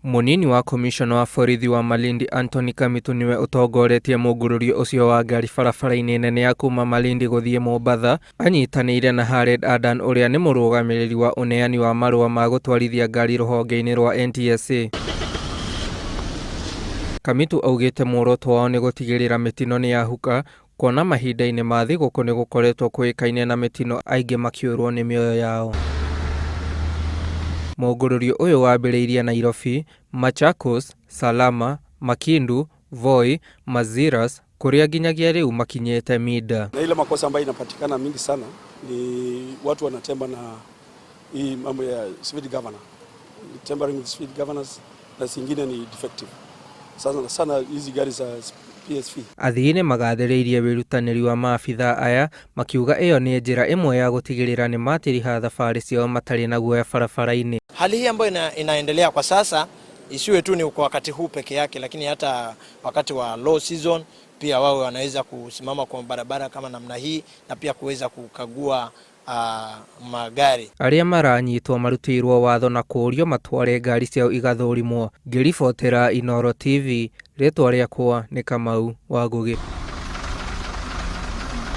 Munini wa komishona wa borithi wa Malindi Anthony Kamitu niwe utongoretie mungururio ucio wa ngari barabara-ini nene ya kuma Malindi guthie Mombatha, anyitanĩire na Khaled Adan uria ni murugamiriri wa uneani wa marua ma gutwarithia ngari ruhonge-ini rwa NTSA. Kamitu augite muoroto wao ni gutigirira mitino ni yahuka, kuona mahinda-ini ma thigũkũ ni gukoretwo kuikaine na mitino aingi makiurwo ni mioyo yao. Mũngũrũrio ũyũ wambĩrĩirie Nairobi, Machakos, Salama, Makindu, Voi, Maziras, kuria nginyagia rĩu makinyĩte Mida. Na ile makosa ambayo inapatikana mingi sana ni watu wanatemba na hii mambo ya speed governor. Tempering with speed governors na zingine ni defective. Sana hizi gari za PSV. Athii nĩ magathĩrĩirie wĩrutanĩri wa maabitha aya, makiuga ĩyo nĩ njĩra ĩmwe ya gũtigĩrĩra nĩ matiriha thabarĩ ciao matarĩ na guoya barabara-inĩ. Hali hii ambayo inaendelea kwa sasa isiwe tu ni kwa wakati huu peke yake, lakini hata wakati wa low season pia wao wanaweza kusimama kwa barabara kama namna hii na pia kuweza kukagua magari. Arĩa maranyitwo marutirwo watho na kũũrio matware ngari ciao igathũrimwo. Ngĩribotera Inooro TV, rĩtwa rĩakwa nĩ Kamau wa Ngũgĩ.